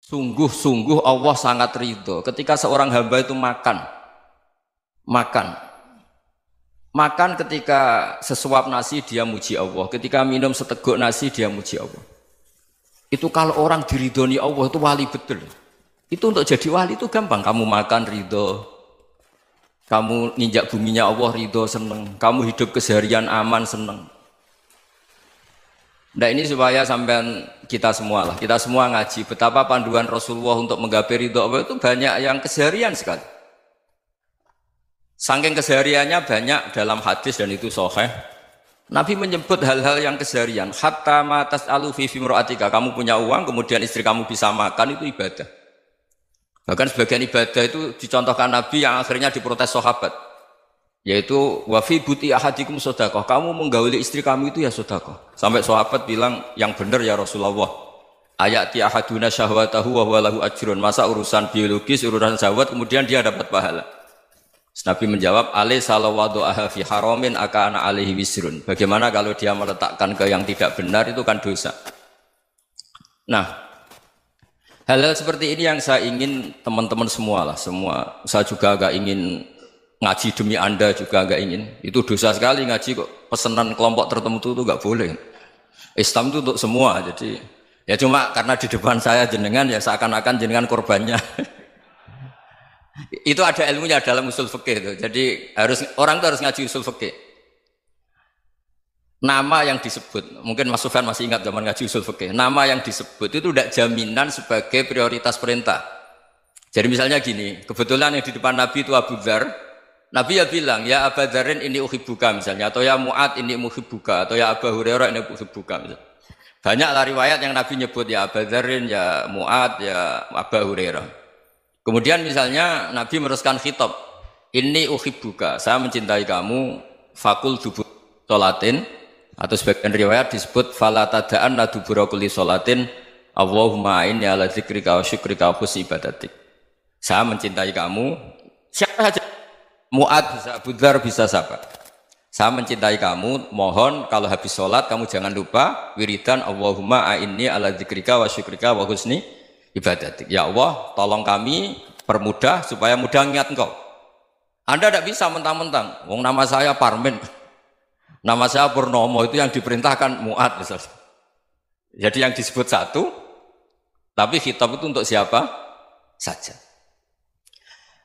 Sungguh-sungguh Allah sangat ridho ketika seorang hamba itu makan, makan ketika sesuap nasi dia muji Allah, ketika minum seteguk nasi dia muji Allah. Itu kalau orang diridhoni Allah itu wali betul. Itu untuk jadi wali itu gampang. Kamu makan ridho, kamu nginjak buminya Allah ridho seneng, kamu hidup keseharian aman seneng. Nah ini supaya sampean kita semua ngaji betapa panduan Rasulullah untuk menggapai ridho Allah itu banyak yang keseharian sekali. Saking kesehariannya banyak dalam hadis dan itu sahih. Nabi menyebut hal-hal yang keseharian. Hatta ma tas'alu fi imra'atika, kamu punya uang kemudian istri kamu bisa makan itu ibadah. Bahkan sebagian ibadah itu dicontohkan Nabi yang akhirnya diprotes sahabat. Yaitu wa fi buti ahadikum sedekah, kamu menggauli istri kamu itu ya sedekah. Sampai sahabat bilang yang benar ya Rasulullah. Ayati ahaduna syahwatahu wa huwa lahu ajrun. Masa urusan biologis, urusan syahwat kemudian dia dapat pahala. Nabi menjawab, alai salawadu'aha fi haramin akana alaihi wisrun. Bagaimana kalau dia meletakkan ke yang tidak benar itu kan dosa. Nah, hal-hal seperti ini yang saya ingin teman-teman semua lah, semua. Saya juga agak ingin ngaji demi Anda juga agak ingin. Itu dosa sekali ngaji kok pesanan kelompok tertentu itu enggak boleh. Islam itu untuk semua. Jadi ya cuma karena di depan saya jenengan ya seakan-akan jenengan korbannya. Itu ada ilmunya dalam usul fikih itu. Jadi orang itu harus ngaji usul fikih. Nama yang disebut, mungkin Mas Sufyan masih ingat zaman ngaji usul fikih. Nama yang disebut itu tidak jaminan sebagai prioritas perintah. Jadi misalnya gini, kebetulan yang di depan Nabi itu Abu Dzar. Nabi ya bilang, ya Abu Dzarin ini uhibbuka misalnya, atau ya Mu'ad ini uhibbuka, atau ya Abu Hurairah ini uhibbuka misalnya. Banyaklah riwayat yang Nabi nyebut ya Abu Dzarin, ya Mu'ad, ya Abu Hurairah. Kemudian misalnya Nabi meneruskan khitab, ini uhibbuka, saya mencintai kamu, fakul dubur sholatin, atau sebagian riwayat disebut fala tada'an la dubura kulli sholatin, Allahumma inni ala dzikrika wa syukrika wa husni ibadatik. Saya mencintai kamu, siapa saja. Mu'ad bisa, Abu Dzar bisa siapa? Saya mencintai kamu, mohon kalau habis sholat kamu jangan lupa wiridan Allahumma a'inni ala dzikrika wa syukrika wa husni ibadatik. Ya Allah, tolong kami permudah supaya mudah ingat engkau. Anda tidak bisa mentang-mentang, wong nama saya Parmin, nama saya Purnomo, itu yang diperintahkan Mu'ad misalnya. Jadi yang disebut satu, tapi khitab itu untuk siapa saja.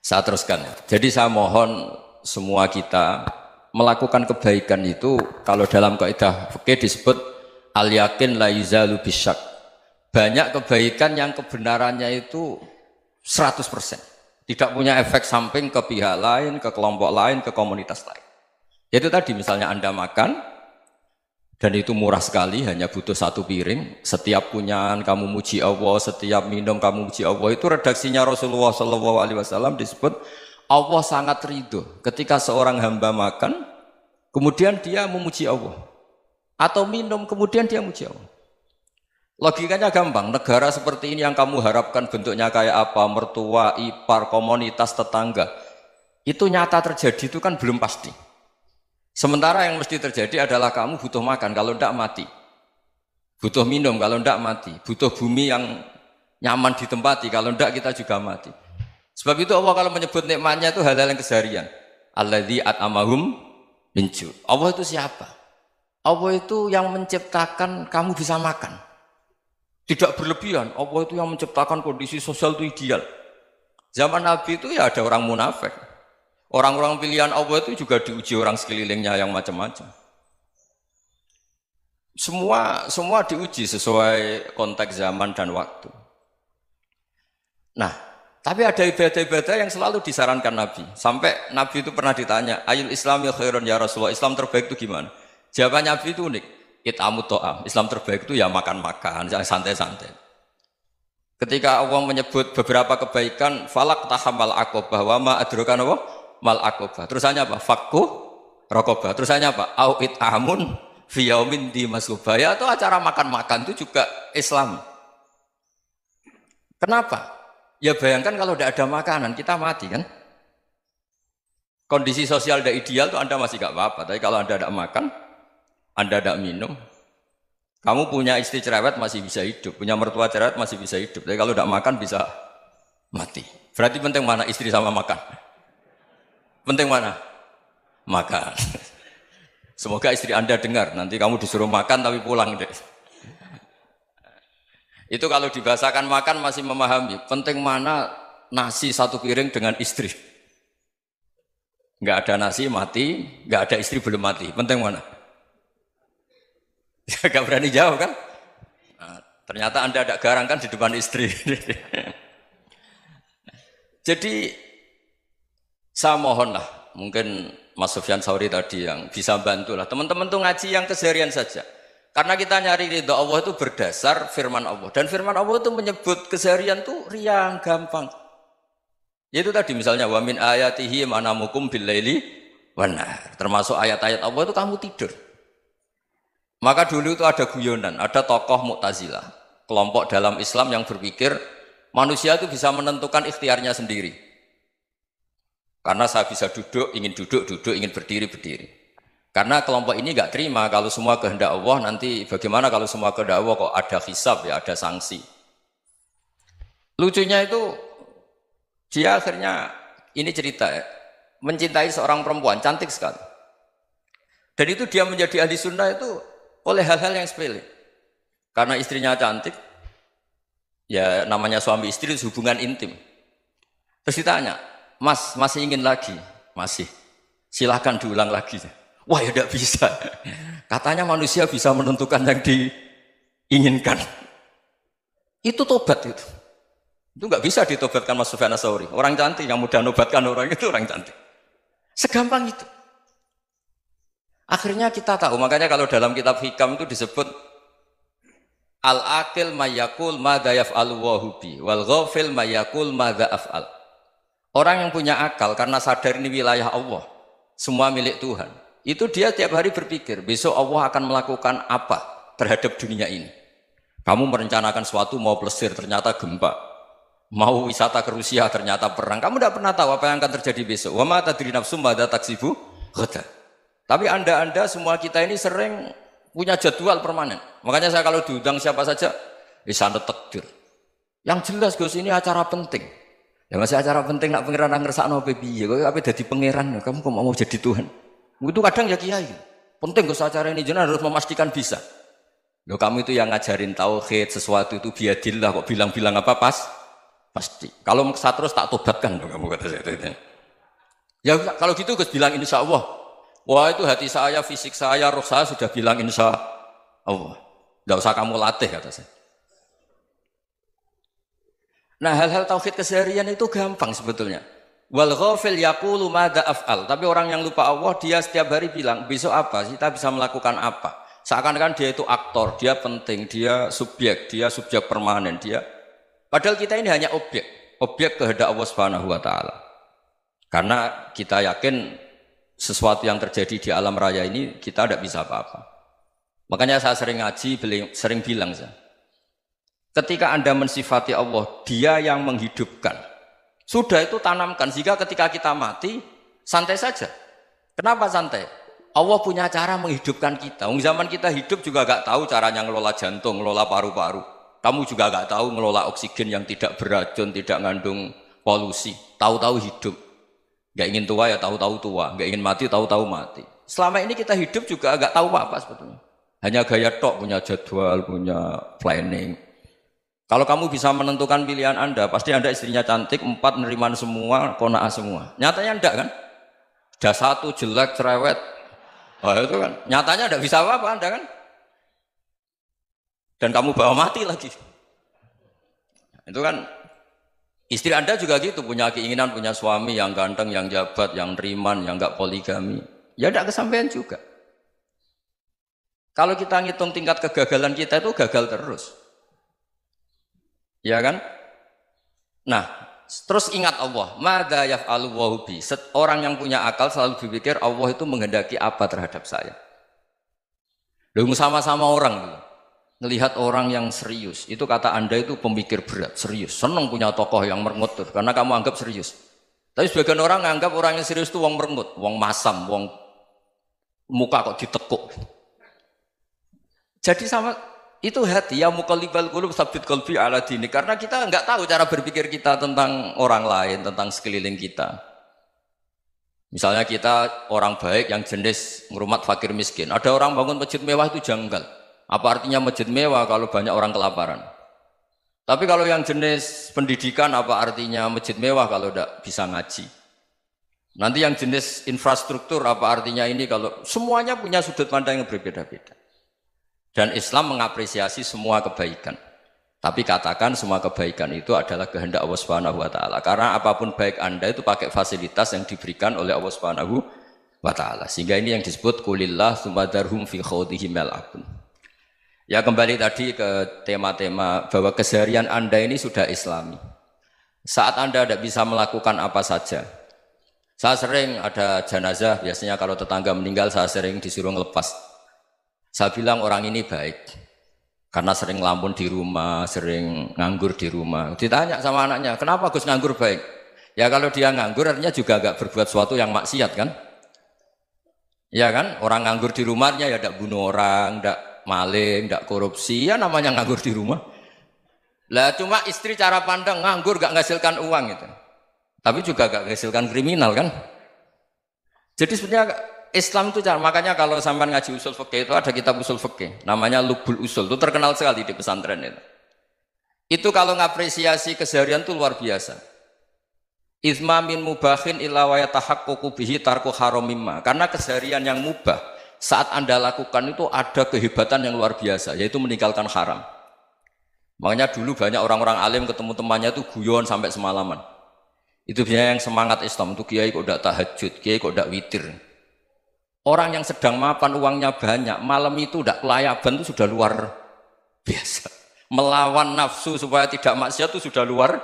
Saya teruskan. Jadi saya mohon semua kita melakukan kebaikan itu kalau dalam kaidah fikih disebut al yakin la yuzalu bisyak. Banyak kebaikan yang kebenarannya itu 100%. Tidak punya efek samping ke pihak lain, ke kelompok lain, ke komunitas lain. Itu tadi misalnya Anda makan dan itu murah sekali, hanya butuh satu piring. Setiap punyaan kamu muji Allah, setiap minum kamu muji Allah. Itu redaksinya Rasulullah SAW disebut Allah sangat ridho ketika seorang hamba makan, kemudian dia memuji Allah. Atau minum, kemudian dia muji Allah. Logikanya gampang, negara seperti ini yang kamu harapkan bentuknya kayak apa, mertua, ipar, komunitas, tetangga. Itu nyata terjadi itu kan belum pasti. Sementara yang mesti terjadi adalah kamu butuh makan, kalau tidak mati. Butuh minum, kalau tidak mati. Butuh bumi yang nyaman ditempati, kalau tidak kita juga mati. Sebab itu Allah kalau menyebut nikmatnya itu hal-hal yang keseharian. Alladzi at'amahum min ju'. Allah itu siapa? Allah itu yang menciptakan kamu bisa makan. Tidak berlebihan. Allah itu yang menciptakan kondisi sosial itu ideal. Zaman Nabi itu ya ada orang munafik. Orang-orang pilihan Allah itu juga diuji orang sekelilingnya yang macam-macam. Semua diuji sesuai konteks zaman dan waktu. Nah, tapi ada ibadah-ibadah yang selalu disarankan Nabi. Sampai Nabi itu pernah ditanya, ayul Islam ya khairun ya Rasulullah, Islam terbaik itu gimana? Jawaban Nabi itu unik. It'amut to'am. Islam terbaik itu ya makan-makan, santai-santai. Ketika Allah menyebut beberapa kebaikan, falak tahamal aqobah wa ma adrokan apa? Mal aqobah. Terusannya apa? Fakku raqobah. Terusannya apa? Au it'amun fi yaumin di masubah. Ya, atau acara makan-makan itu juga Islam. Kenapa? Ya bayangkan kalau tidak ada makanan, kita mati kan? Kondisi sosial tidak ideal itu Anda masih gak apa-apa. Tapi kalau Anda tidak makan, Anda tidak minum, Kamu punya istri cerewet masih bisa hidup, punya mertua cerewet masih bisa hidup. Tapi kalau tidak makan bisa mati. Berarti penting mana istri sama makan? Penting mana? Makan. Semoga istri Anda dengar, nanti kamu disuruh makan tapi pulang deh. Itu kalau dibahasakan makan masih memahami. Penting mana nasi satu piring dengan istri. Nggak ada nasi mati, nggak ada istri belum mati. Penting mana? Gak berani jawab kan? Nah, ternyata Anda ada garang kan di depan istri. Jadi saya mohonlah, mungkin Mas Sufyan Sauri tadi yang bisa bantulah. Teman-teman tuh ngaji yang keseharian saja. Karena kita nyari ridha Allah itu berdasar firman Allah. Dan firman Allah itu menyebut keseharian tuh riang, gampang. Yaitu tadi misalnya wa min ayatihi manamukum bil laili wan nahar. Termasuk ayat-ayat Allah itu kamu tidur. Maka dulu itu ada guyonan, ada tokoh Mu'tazilah, kelompok dalam Islam yang berpikir manusia itu bisa menentukan ikhtiarnya sendiri. Karena saya bisa duduk, ingin berdiri, berdiri. Karena kelompok ini nggak terima kalau semua kehendak Allah, nanti bagaimana kalau semua kehendak Allah kok ada hisab ya, ada sanksi. Lucunya itu dia akhirnya, ini cerita ya, mencintai seorang perempuan, cantik sekali. Dan itu dia menjadi ahli sunnah itu oleh hal-hal yang sepele. Karena istrinya cantik, ya namanya suami istri itu hubungan intim. Terus ditanya, Mas, masih ingin lagi? Masih. Silahkan diulang lagi. Wah ya tidak bisa. Katanya manusia bisa menentukan yang diinginkan. Itu tobat itu. Itu nggak bisa ditobatkan Mas Sufyan Ats-Tsauri. Orang cantik yang mudah nobatkan orang itu orang cantik. Segampang itu. Akhirnya kita tahu, makanya kalau dalam kitab Hikam itu disebut al-aqil mayyakul madza yaf'alu wa hubi wal ghafil mayyakul madza af'al. Orang yang punya akal karena sadar ini wilayah Allah, semua milik Tuhan. Itu dia tiap hari berpikir, besok Allah akan melakukan apa terhadap dunia ini. Kamu merencanakan sesuatu mau plesir, ternyata gempa. Mau wisata ke Rusia, ternyata perang. Kamu tidak pernah tahu apa yang akan terjadi besok. Wa ma tadri nafsum madza taksibu ghadan. Tapi anda semua kita ini sering punya jadwal permanen. Makanya saya kalau diundang siapa saja, sanad takdir. Yang jelas Gus ini acara penting. Ya masih acara penting nak pangeran ngersakno piye? Kowe ape dadi pangeran, kamu kok mau jadi Tuhan? Itu kadang ya kiai. Penting Gus acara ini jenengan harus memastikan bisa. Loh kamu itu yang ngajarin tauhid, sesuatu itu biadillah kok bilang-bilang apa pasti. Kalau saya terus tak tobatkan loh kamu kata saya. Ya kalau gitu Gus bilang insya Allah. Wah itu hati saya, fisik saya, roh saya sudah bilang insya Allah. Tidak usah kamu latih kata saya. Nah hal-hal tauhid keseharian itu gampang sebetulnya. Wal ghafil yaqulu madza af'al. Tapi orang yang lupa Allah dia setiap hari bilang besok apa? Kita bisa melakukan apa? Seakan-akan dia itu aktor, dia penting, dia subjek permanen, dia. Padahal kita ini hanya objek kehendak Allah Subhanahu wa taala. Karena kita yakin sesuatu yang terjadi di alam raya ini kita tidak bisa apa-apa. Makanya saya sering ngaji, sering bilang saya, ketika Anda mensifati Allah, dia yang menghidupkan. Sudah itu tanamkan, sehingga ketika kita mati, santai saja. Kenapa santai? Allah punya cara menghidupkan kita. Zaman kita hidup juga gak tahu caranya ngelola jantung, ngelola paru-paru. Kamu juga gak tahu ngelola oksigen yang tidak beracun, tidak mengandung polusi. Tahu-tahu hidup. Gak ingin tua ya tahu-tahu tua, gak ingin mati tahu-tahu mati. Selama ini kita hidup juga gak tahu apa sebetulnya. Hanya gaya tok, punya jadwal, punya planning. Kalau kamu bisa menentukan pilihan Anda, pasti Anda istrinya cantik, 4 neriman semua, qanaah semua. Nyatanya enggak kan? Ada 1 jelek, cerewet. Oh itu kan, nyatanya enggak bisa apa-apa Anda kan? Dan kamu bawa mati lagi. Itu kan, istri Anda juga gitu, punya keinginan, punya suami yang ganteng, yang jabat, yang neriman, yang enggak poligami. Ya enggak kesampaian juga. Kalau kita ngitung tingkat kegagalan kita itu gagal terus. Ya kan? Nah, terus ingat Allah, madza yaf'alu wa bi. Orang yang punya akal selalu berpikir Allah itu menghendaki apa terhadap saya. Lalu sama-sama orang gitu. Ngelihat orang yang serius, itu kata Anda itu pemikir berat, serius. Senang punya tokoh yang merengut tuh, karena kamu anggap serius. Tapi sebagian orang anggap orang yang serius itu wong merengut, wong masam, wong muka kok ditekuk. Jadi sama itu hati ya muqallibal qulub tsabbit qalbi ala dinik, karena kita enggak tahu cara berpikir kita tentang orang lain, tentang sekeliling kita. Misalnya kita orang baik yang jenis ngrumat fakir miskin. Ada orang bangun masjid mewah itu janggal. Apa artinya masjid mewah kalau banyak orang kelaparan? Tapi kalau yang jenis pendidikan apa artinya masjid mewah kalau tidak bisa ngaji? Nanti yang jenis infrastruktur apa artinya ini kalau semuanya punya sudut pandang yang berbeda-beda. Dan Islam mengapresiasi semua kebaikan. Tapi katakan semua kebaikan itu adalah kehendak Allah Subhanahu wa taala. Karena apapun baik Anda itu pakai fasilitas yang diberikan oleh Allah Subhanahu wa taala. Sehingga ini yang disebut qulillah tsumma darhum fi khawdihim yal'abun. Ya kembali tadi ke tema-tema bahwa keseharian Anda ini sudah Islami. Saat Anda tidak bisa melakukan apa saja. Saya sering ada jenazah, biasanya kalau tetangga meninggal saya sering disuruh ngelepas. Saya bilang orang ini baik. Karena sering ngelamun di rumah, sering nganggur di rumah. Ditanya sama anaknya, kenapa Gus nganggur baik? Ya kalau dia nganggur artinya juga agak berbuat sesuatu yang maksiat kan? Ya kan? Orang nganggur di rumahnya ya tidak bunuh orang, tidak maling, tidak korupsi, ya namanya nganggur di rumah. Lah cuma istri cara pandang nganggur gak menghasilkan uang itu. Tapi juga gak menghasilkan kriminal kan? Jadi sebenarnya Islam itu cara, makanya kalau sampai ngaji usul fikih itu ada kitab usul fikih namanya Lubul Usul, itu terkenal sekali di pesantren itu. Itu kalau ngapresiasi keseharian itu luar biasa. Izma min mubahin illa wa yatahaqqaqu bihi tarku haramimma. Karena keseharian yang mubah saat Anda lakukan itu ada kehebatan yang luar biasa, yaitu meninggalkan haram. Makanya dulu banyak orang-orang alim ketemu temannya itu guyon sampai semalaman. Itu biasanya yang semangat Islam itu kiai kok tidak tahajud, kiai kok tidak witir. Orang yang sedang mapan uangnya banyak, malam itu tidak kelayaban itu sudah luar biasa. Melawan nafsu supaya tidak maksiat itu sudah luar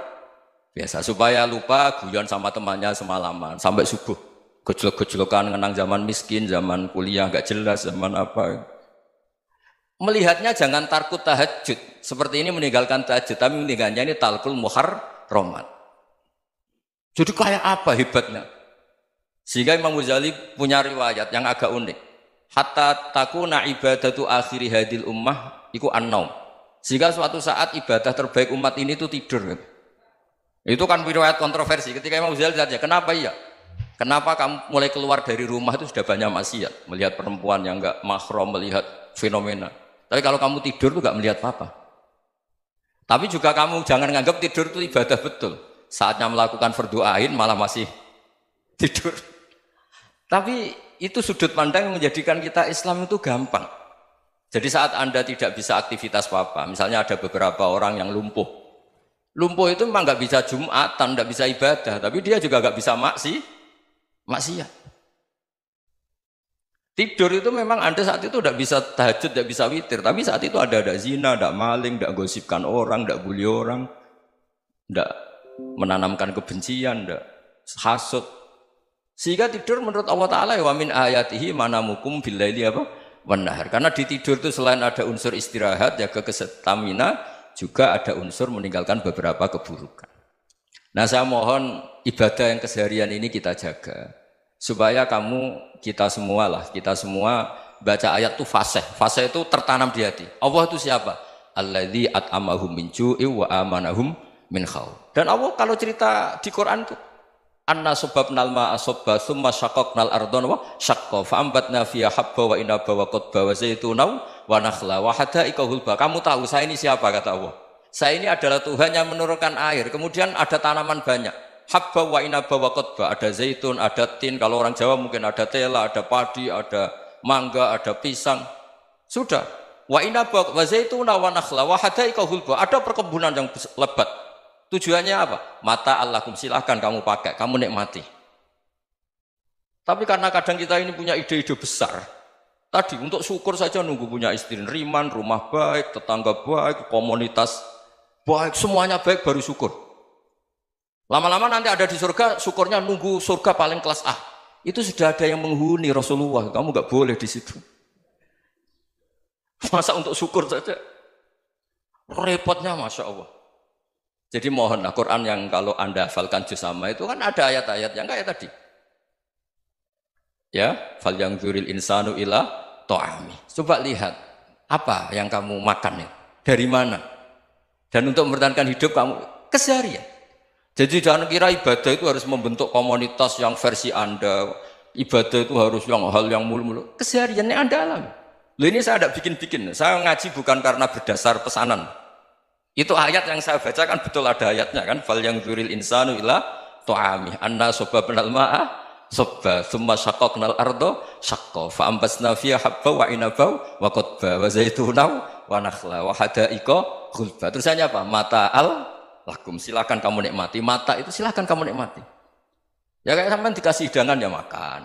biasa. Supaya lupa guyon sama temannya semalaman sampai subuh. Gejolak-gejolokan ngenang zaman miskin, zaman kuliah nggak jelas, zaman apa. Melihatnya jangan tarkut tahajud. Seperti ini meninggalkan tahajud, tapi meninggalnya ini talkul muharramat. Jadi kayak apa hebatnya? Sehingga Imam Ghazali punya riwayat yang agak unik. Hatta takuna ibadatu akhiri hadil ummah iku an-naum. Sehingga suatu saat ibadah terbaik umat ini itu tidur. Itu kan riwayat kontroversi. Ketika Imam Ghazali tanya, kenapa iya? Kenapa kamu mulai keluar dari rumah itu sudah banyak maksiat? Melihat perempuan yang enggak mahram, melihat fenomena. Tapi kalau kamu tidur itu enggak melihat apa-apa. Tapi juga kamu jangan nganggap tidur itu ibadah betul. Saatnya melakukan fardu ain malah masih tidur. Tapi itu sudut pandang yang menjadikan kita Islam itu gampang. Jadi saat Anda tidak bisa aktivitas apa-apa, misalnya ada beberapa orang yang lumpuh. Lumpuh itu memang nggak bisa Jumatan, nggak bisa ibadah, tapi dia juga nggak bisa maksiat. Tidur itu memang Anda saat itu tidak bisa tahajud, tidak bisa witir, tapi saat itu ada zina, ada maling, tidak gosipkan orang, tidak bully orang, tidak menanamkan kebencian, tidak hasud. Sehingga tidur menurut Allah Ta'ala wa min ayatihi manamukum billaili apa? Wan-nahar. Karena di tidur itu selain ada unsur istirahat, jaga kestamina, juga ada unsur meninggalkan beberapa keburukan. Nah saya mohon ibadah yang keseharian ini kita jaga. Supaya kita semua baca ayat itu fasih. Fasih itu tertanam di hati. Allah itu siapa? Alladzi at'amahum min ju'i wa amanahum min khauf. Dan Allah kalau cerita di Quran itu anna sababnal ma'a sabba tsumma syaqqaqnal ardha wa syaqqa fa ambatna fiha habba wa inaba wa qadba wa zaituna wa nakhla wa hadaika hulba. Kamu tahu saya ini siapa kata Allah? Saya ini adalah Tuhan yang menurunkan air, kemudian ada tanaman banyak. Habba wa inaba wa qadba, ada zaitun, ada tin, kalau orang Jawa mungkin ada tela, ada padi, ada mangga, ada pisang. Sudah. Wa inaba wa zaituna wa nakhla wa hadaika hulba, ada perkebunan yang lebat. Tujuannya apa? Mata Allahum, silahkan kamu pakai, kamu nikmati. Tapi karena kadang kita ini punya ide-ide besar. Tadi untuk syukur saja nunggu punya istri riman, rumah baik, tetangga baik, komunitas baik, semuanya baik baru syukur. Lama-lama nanti ada di surga, syukurnya nunggu surga paling kelas A. Itu sudah ada yang menghuni Rasulullah, kamu nggak boleh di situ. Masa untuk syukur saja? Repotnya Masya Allah. Jadi mohonlah Quran yang kalau Anda hafalkan juz sama itu kan ada ayat-ayat yang kayak tadi. Ya, fal yang dzuril insanu ila ta'ami. Coba lihat Apa yang kamu makan ya? Dari mana? Dan untuk mempertahankan hidup kamu keseharian. Jadi jangan kira ibadah itu harus membentuk komunitas yang versi Anda. Ibadah itu harus yang hal yang mulu-mulu. Kesehariannya Anda alami. Loh ini saya tidak bikin-bikin. Saya ngaji bukan karena berdasar pesanan. Itu ayat yang saya baca kan betul ada ayatnya kan. Fal yang dzuril insanu ila ta'ami. Anna soba benal ma'ah soba. Thumma syaqaqnal ardo syaqqa. Fa'ambasna fiha habba wa inabau wa qadba wa zaitunaw wa nakhla wa hadaika ghulba. Terusannya apa? Mata'al lakum. Silakan kamu nikmati. Mata itu silakan kamu nikmati. Ya kayak sampean dikasih hidangan ya makan.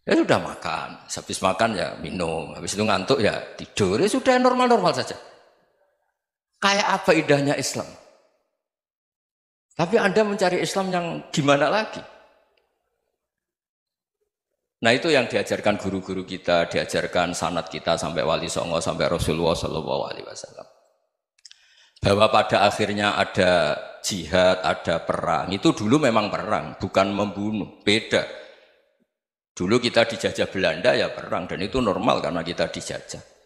Ya sudah makan. Habis makan ya minum. Habis itu ngantuk ya tidur. Ya sudah normal-normal saja. Kayak apa indahnya Islam. Tapi Anda mencari Islam yang gimana lagi? Nah itu yang diajarkan guru-guru kita, diajarkan sanad kita sampai Wali Songo, sampai Rasulullah SAW. Bahwa pada akhirnya ada jihad, ada perang. Itu dulu memang perang, bukan membunuh. Beda. Dulu kita dijajah Belanda ya perang, dan itu normal karena kita dijajah.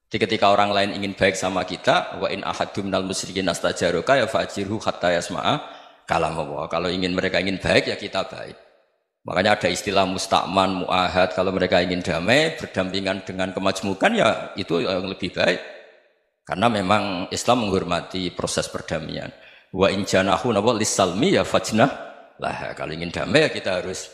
Jadi ketika orang lain ingin baik sama kita, wa in ahadum minal musyrikin astajaroka ya fajirhu hatta yasma'a kalam Allah. Kalau mereka ingin baik ya kita baik. Makanya ada istilah musta'man, mu'ahad. Kalau mereka ingin damai, berdampingan dengan kemajmukan ya itu yang lebih baik. Karena memang Islam menghormati proses perdamaian. Wa in janahu lis-salmi ya fajnah lah. Kalau ingin damai ya kita harus